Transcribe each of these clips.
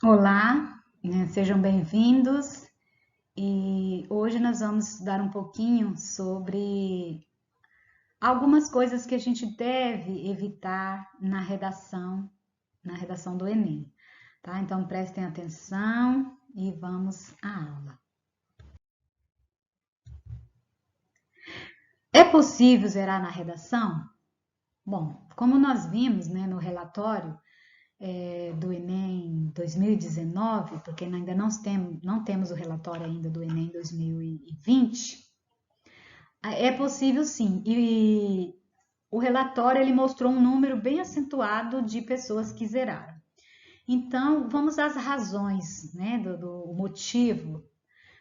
Olá, sejam bem-vindos. E hoje nós vamos estudar um pouquinho sobre algumas coisas que a gente deve evitar na redação do Enem, tá? Então prestem atenção e vamos à aula. É possível zerar na redação? Bom, como nós vimos, né, no relatório do Enem 2019, porque ainda não temos o relatório ainda do Enem 2020. É possível sim. E o relatório ele mostrou um número bem acentuado de pessoas que zeraram. Então, vamos às razões, né, do motivo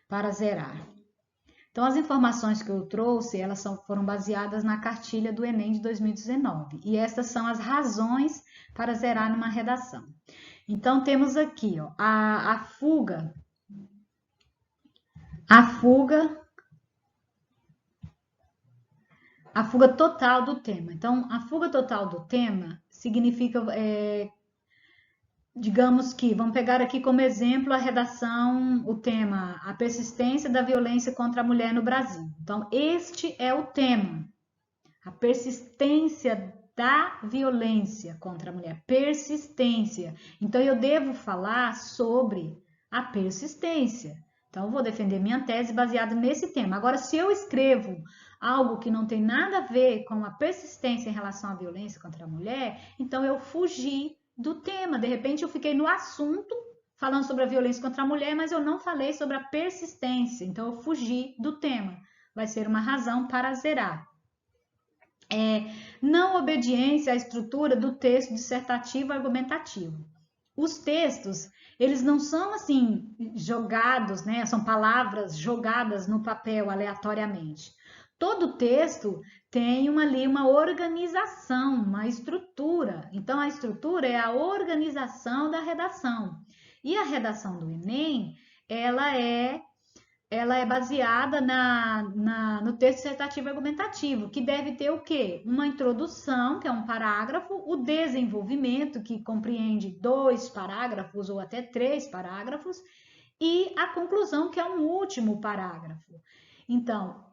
para zerar. Então, as informações que eu trouxe, foram baseadas na cartilha do Enem de 2019. E estas são as razões para zerar numa redação. Então, temos aqui, ó, a fuga a fuga total do tema. Então, a fuga total do tema significa, digamos que, vamos pegar aqui como exemplo a redação, o tema, a persistência da violência contra a mulher no Brasil. Então, este é o tema, a persistência da violência contra a mulher, persistência. Então, eu devo falar sobre a persistência. Então, eu vou defender minha tese baseada nesse tema. Agora, se eu escrevo algo que não tem nada a ver com a persistência em relação à violência contra a mulher, então eu fugi do tema. De repente, eu fiquei no assunto falando sobre a violência contra a mulher, mas eu não falei sobre a persistência. Então, eu fugi do tema. Vai ser uma razão para zerar. Não obediência à estrutura do texto dissertativo argumentativo. Os textos, eles não são assim jogados, né? São palavras jogadas no papel aleatoriamente. Todo texto tem uma organização, uma estrutura. Então, a estrutura é a organização da redação. E a redação do Enem, ela é ela é baseada no texto dissertativo argumentativo, que deve ter o quê? Uma introdução, que é um parágrafo, o desenvolvimento, que compreende 2 parágrafos ou até 3 parágrafos, e a conclusão, que é um último parágrafo. Então,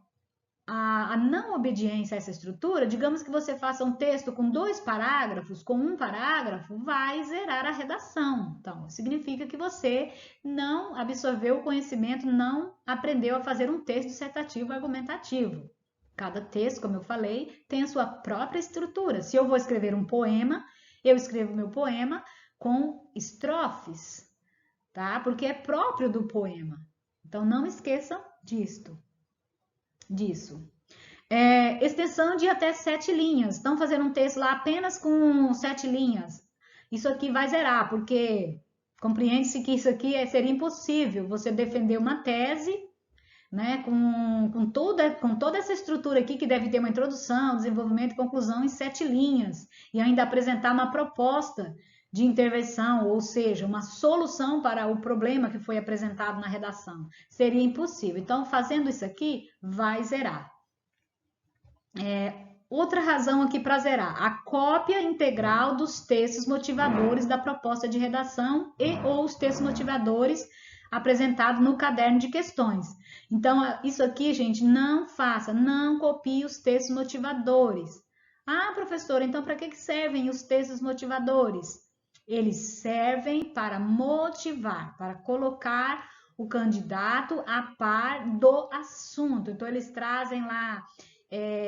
a não obediência a essa estrutura, digamos que você faça um texto com 2 parágrafos, com um parágrafo, vai zerar a redação. Então, significa que você não absorveu o conhecimento, não aprendeu a fazer um texto dissertativo argumentativo. Cada texto, como eu falei, tem a sua própria estrutura. Se eu vou escrever um poema, eu escrevo meu poema com estrofes, tá? Porque é próprio do poema. Então, não esqueçam disso. Extensão de até 7 linhas. Estão fazendo um texto lá apenas com 7 linhas. Isso aqui vai zerar, porque compreende-se que isso aqui seria impossível você defender uma tese, né, com toda essa estrutura aqui, que deve ter uma introdução, desenvolvimento e conclusão em 7 linhas, e ainda apresentar uma proposta de intervenção, ou seja, uma solução para o problema que foi apresentado na redação. Seria impossível. Então, fazendo isso aqui, vai zerar. Outra razão aqui para zerar, a cópia integral dos textos motivadores da proposta de redação e ou os textos motivadores apresentados no caderno de questões. Então, isso aqui, gente, não faça, não copie os textos motivadores. Ah, professora, então para que servem os textos motivadores? Eles servem para motivar, para colocar o candidato a par do assunto. Então, eles trazem lá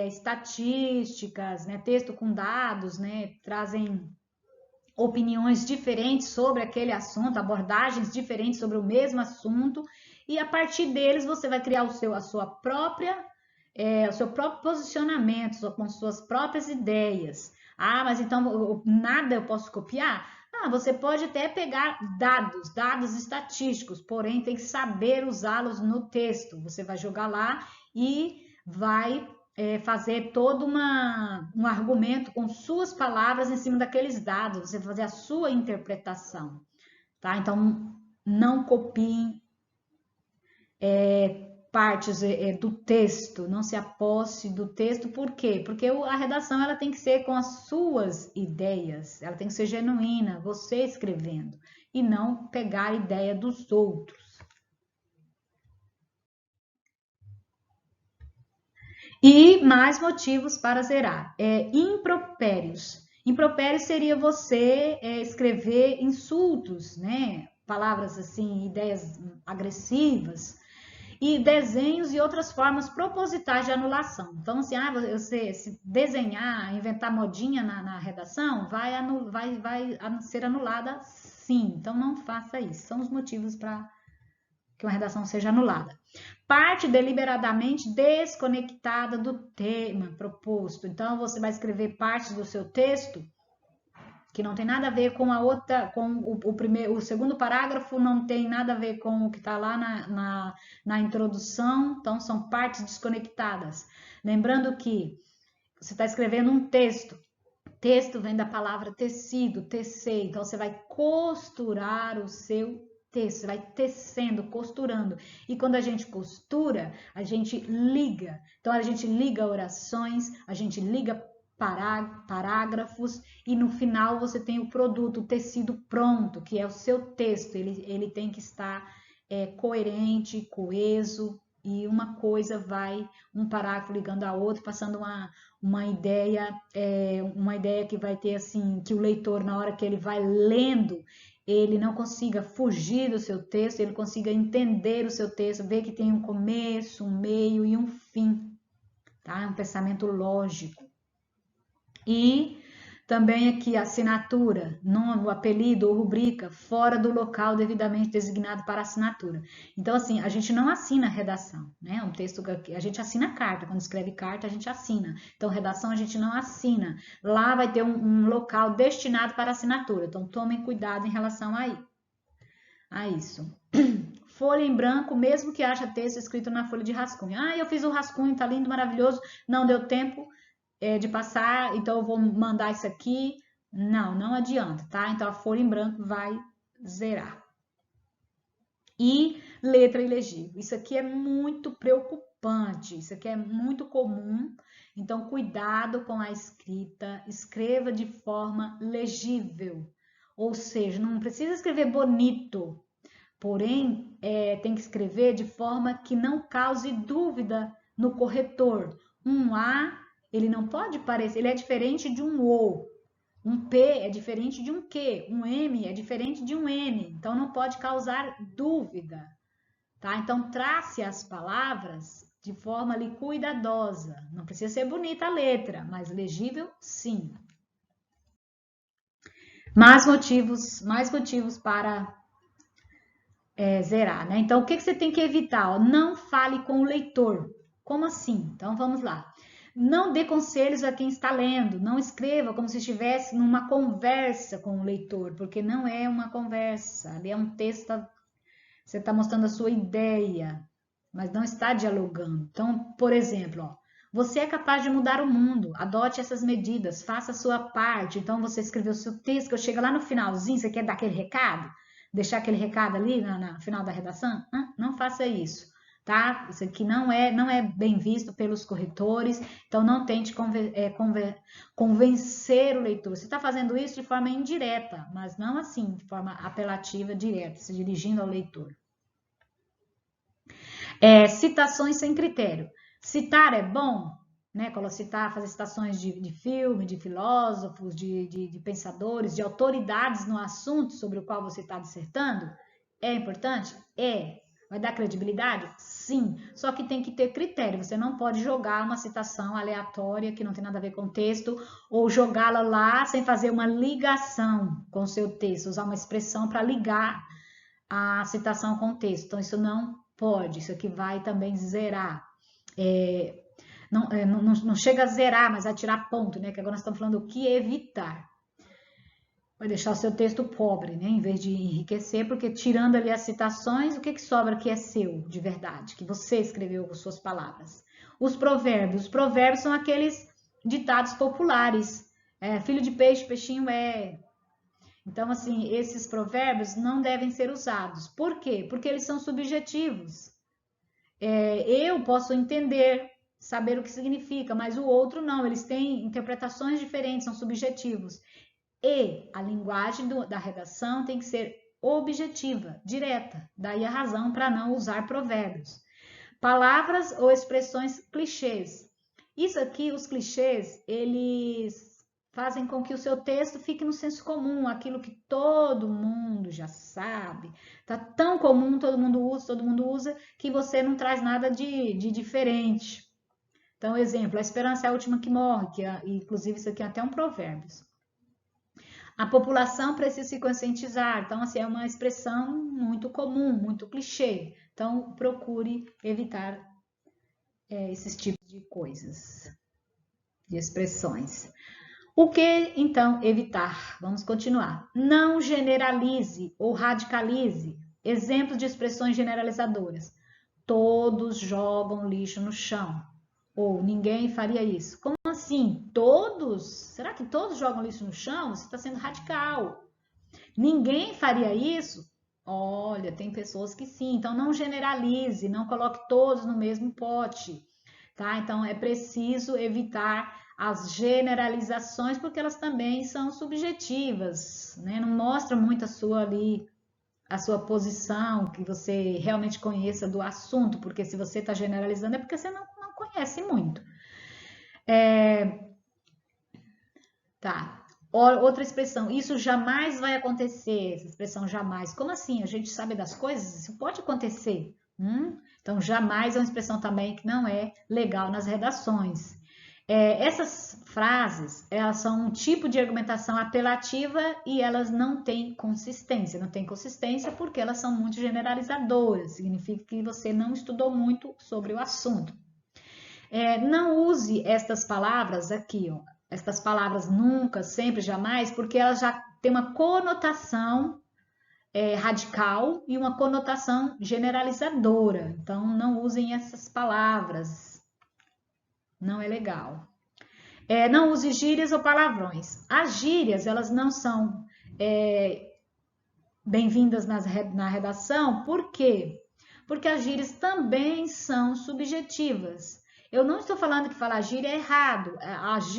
estatísticas, né, texto com dados, né, trazem opiniões diferentes sobre aquele assunto, abordagens diferentes sobre o mesmo assunto, e a partir deles você vai criar a sua própria, o seu próprio posicionamento, com suas próprias ideias. Ah, mas então nada eu posso copiar? Ah, você pode até pegar dados estatísticos, porém tem que saber usá-los no texto. Você vai jogar lá e vai fazer todo um argumento com suas palavras em cima daqueles dados, você fazer a sua interpretação, tá? Então, não copiem partes do texto, não se aposse do texto. Por quê? Porque a redação ela tem que ser com as suas ideias, ela tem que ser genuína, você escrevendo, e não pegar a ideia dos outros. E mais motivos para zerar. Impropérios. Impropérios seria você escrever insultos, né? Palavras assim, ideias agressivas, e desenhos e outras formas propositais de anulação. Então, assim, você se desenhar, inventar modinha na redação, vai ser anulada sim. Então, não faça isso. São os motivos para que uma redação seja anulada. Parte deliberadamente desconectada do tema proposto. Então, você vai escrever partes do seu texto que não tem nada a ver com a outra, com o segundo parágrafo não tem nada a ver com o que está lá na introdução, então são partes desconectadas. Lembrando que você está escrevendo um texto, texto vem da palavra tecido, tecer, então você vai costurar o seu texto, você vai tecendo, costurando. E quando a gente costura, a gente liga. Então a gente liga orações, a gente liga parágrafos e no final você tem o produto, o tecido pronto, que é o seu texto. Ele tem que estar coerente, coeso, e uma coisa vai, um parágrafo ligando a outro, passando uma ideia que vai ter assim, que o leitor, na hora que ele vai lendo, ele não consiga fugir do seu texto, ele consiga entender o seu texto, ver que tem um começo, um meio e um fim, tá? É um pensamento lógico. E também aqui a assinatura, nome, apelido ou rubrica fora do local devidamente designado para assinatura. Então, assim, a gente não assina redação, né? Um texto que a gente assina carta, quando escreve carta a gente assina. Então, redação a gente não assina. Lá vai ter um local destinado para assinatura. Então, tomem cuidado em relação a isso. Folha em branco, mesmo que haja texto escrito na folha de rascunho. Eu fiz o rascunho, tá lindo, maravilhoso, não deu tempo de passar, então eu vou mandar isso aqui. Não adianta, tá? Então a folha em branco vai zerar. E letra ilegível. Isso aqui é muito preocupante, isso aqui é muito comum. Então cuidado com a escrita, escreva de forma legível. Ou seja, não precisa escrever bonito, porém tem que escrever de forma que não cause dúvida no corretor. Um A ele não pode parecer, ele é diferente de um O. Um P é diferente de um Q. Um M é diferente de um N. Então, não pode causar dúvida. Tá? Então, trace as palavras de forma ali cuidadosa. Não precisa ser bonita a letra, mas legível, sim. Mais motivos para zerar, né? Então, o que você tem que evitar? Não fale com o leitor. Como assim? Então, vamos lá. Não dê conselhos a quem está lendo, não escreva como se estivesse numa conversa com o leitor, porque não é uma conversa, ali é um texto, você está mostrando a sua ideia, mas não está dialogando. Então, por exemplo, você é capaz de mudar o mundo, adote essas medidas, faça a sua parte. Então, você escreveu o seu texto, que eu chego lá no finalzinho, você quer dar aquele recado? Deixar aquele recado ali no final da redação? Não faça isso. Tá? Isso aqui não é bem visto pelos corretores, então não tente convencer o leitor. Você está fazendo isso de forma indireta, mas não assim, de forma apelativa, direta, se dirigindo ao leitor. Citações sem critério. Citar é bom, né? Citar, fazer citações de filme, de filósofos, de pensadores, de autoridades no assunto sobre o qual você está dissertando, é importante? Vai dar credibilidade? Sim. Só que tem que ter critério. Você não pode jogar uma citação aleatória que não tem nada a ver com o texto ou jogá-la lá sem fazer uma ligação com o seu texto, usar uma expressão para ligar a citação com o texto. Então, isso não pode. Isso aqui vai também zerar. Não chega a zerar, mas a tirar ponto, né? Que agora nós estamos falando o que evitar. Vai deixar o seu texto pobre, né? Em vez de enriquecer, porque tirando ali as citações, o que sobra que é seu, de verdade, que você escreveu com suas palavras? Os provérbios são aqueles ditados populares. Filho de peixe, peixinho é. Então, assim, esses provérbios não devem ser usados. Por quê? Porque eles são subjetivos. Eu posso entender, saber o que significa, mas o outro não, eles têm interpretações diferentes, são subjetivos. E a linguagem da redação tem que ser objetiva, direta, daí a razão para não usar provérbios. Palavras ou expressões clichês. Isso aqui, os clichês, eles fazem com que o seu texto fique no senso comum, aquilo que todo mundo já sabe. Tá tão comum, todo mundo usa, que você não traz nada de diferente. Então, exemplo, a esperança é a última que morre, inclusive isso aqui é até um provérbio. A população precisa se conscientizar. Então, assim, é uma expressão muito comum, muito clichê. Então, procure evitar esses tipos de coisas, de expressões. O que, então, evitar? Vamos continuar. Não generalize ou radicalize. Exemplos de expressões generalizadoras. Todos jogam lixo no chão. Ou ninguém faria isso. Como assim? Todos? Será que todos jogam lixo no chão? Você está sendo radical. Ninguém faria isso? Olha, tem pessoas que sim. Então não generalize, não coloque todos no mesmo pote, tá? Então é preciso evitar as generalizações porque elas também são subjetivas, né? Não mostra muito a sua posição, que você realmente conheça do assunto, porque se você está generalizando é porque você não conhece muito. Tá. Outra expressão, isso jamais vai acontecer, essa expressão jamais. Como assim? A gente sabe das coisas? Isso pode acontecer. Então, jamais é uma expressão também que não é legal nas redações. Essas frases, elas são um tipo de argumentação apelativa e elas não têm consistência. Não têm consistência porque elas são muito generalizadoras. Significa que você não estudou muito sobre o assunto. Não use estas palavras aqui, ó. Estas palavras nunca, sempre, jamais, porque elas já têm uma conotação radical e uma conotação generalizadora. Então, não usem essas palavras. Não é legal. Não use gírias ou palavrões. As gírias, elas não são bem-vindas na redação. Por quê? Porque as gírias também são subjetivas. Eu não estou falando que falar gíria é errado.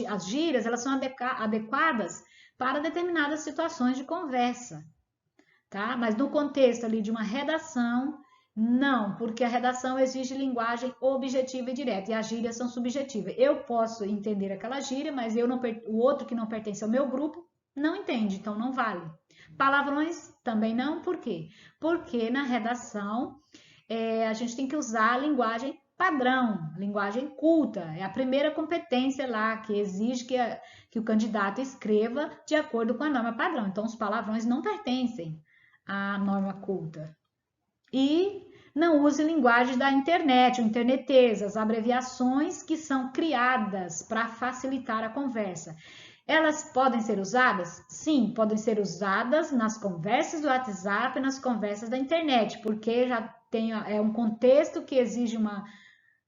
As gírias, elas são adequadas para determinadas situações de conversa, tá? Mas no contexto ali de uma redação, não, porque a redação exige linguagem objetiva e direta, e as gírias são subjetivas. Eu posso entender aquela gíria, mas o outro que não pertence ao meu grupo não entende, então não vale. Palavrões também não, por quê? Porque na redação a gente tem que usar a linguagem padrão, linguagem culta. É a primeira competência lá que exige que o candidato escreva de acordo com a norma padrão. Então, os palavrões não pertencem à norma culta. E não use linguagem da internet, o internetês, as abreviações que são criadas para facilitar a conversa. Elas podem ser usadas? Sim, podem ser usadas nas conversas do WhatsApp, nas conversas da internet, porque já tem um contexto que exige uma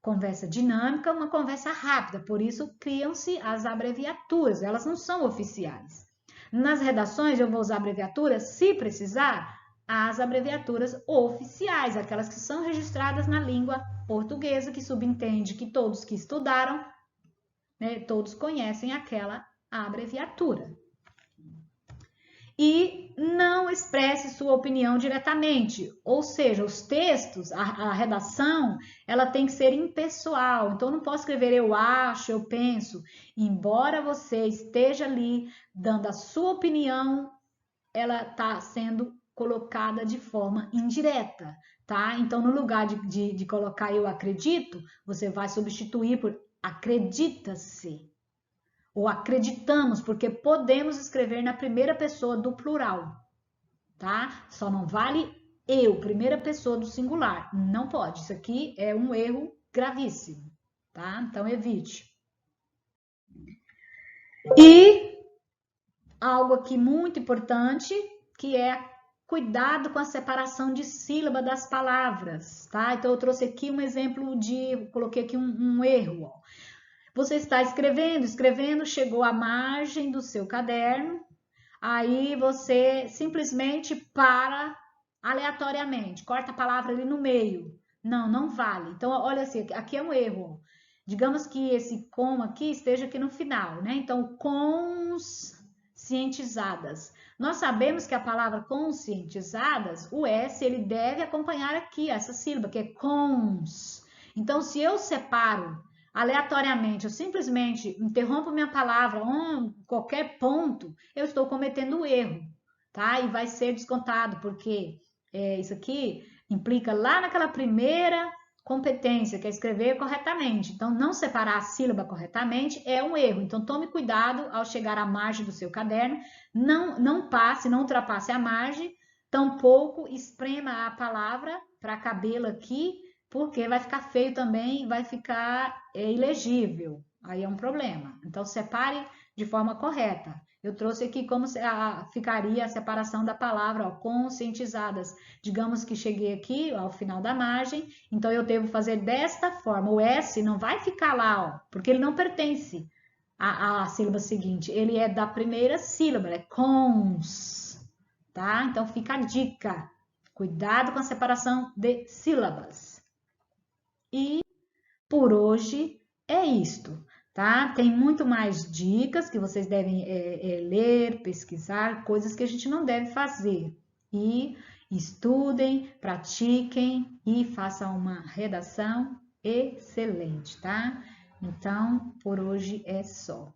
conversa dinâmica, uma conversa rápida, por isso criam-se as abreviaturas, elas não são oficiais. Nas redações eu vou usar abreviaturas, se precisar, as abreviaturas oficiais, aquelas que são registradas na língua portuguesa, que subentende que todos que estudaram, né, todos conhecem aquela abreviatura. E não expresse sua opinião diretamente, ou seja, os textos, a redação, ela tem que ser impessoal. Então, não posso escrever eu acho, eu penso. Embora você esteja ali dando a sua opinião, ela está sendo colocada de forma indireta, tá? Então, no lugar de colocar eu acredito, você vai substituir por acredita-se. Ou acreditamos, porque podemos escrever na primeira pessoa do plural, tá? Só não vale eu, primeira pessoa do singular. Não pode. Isso aqui é um erro gravíssimo, tá? Então evite. E algo aqui muito importante, que é cuidado com a separação de sílaba das palavras, tá? Então eu trouxe aqui um exemplo coloquei aqui um erro, ó. Você está escrevendo, chegou à margem do seu caderno, aí você simplesmente para aleatoriamente, corta a palavra ali no meio. Não, não vale. Então, olha assim, aqui é um erro. Digamos que esse com aqui esteja aqui no final, né? Então, conscientizadas. Nós sabemos que a palavra conscientizadas, o S, ele deve acompanhar aqui essa sílaba, que é cons. Então, se eu separo aleatoriamente, eu simplesmente interrompo minha palavra em qualquer ponto, eu estou cometendo um erro, tá? E vai ser descontado, porque isso aqui implica lá naquela primeira competência, que é escrever corretamente. Então, não separar a sílaba corretamente é um erro. Então, tome cuidado ao chegar à margem do seu caderno, não passe, não ultrapasse a margem, tampouco esprema a palavra para cabê-la aqui, porque vai ficar feio também, vai ficar ilegível. Aí é um problema. Então, separe de forma correta. Eu trouxe aqui como ficaria a separação da palavra, ó, conscientizadas. Digamos que cheguei aqui ó, ao final da margem, então eu devo fazer desta forma. O S não vai ficar lá, ó, porque ele não pertence à sílaba seguinte. Ele é da primeira sílaba, é cons, tá? Então fica a dica. Cuidado com a separação de sílabas. E por hoje é isto, tá? Tem muito mais dicas que vocês devem ler, pesquisar, coisas que a gente não deve fazer. E estudem, pratiquem e façam uma redação excelente, tá? Então, por hoje é só.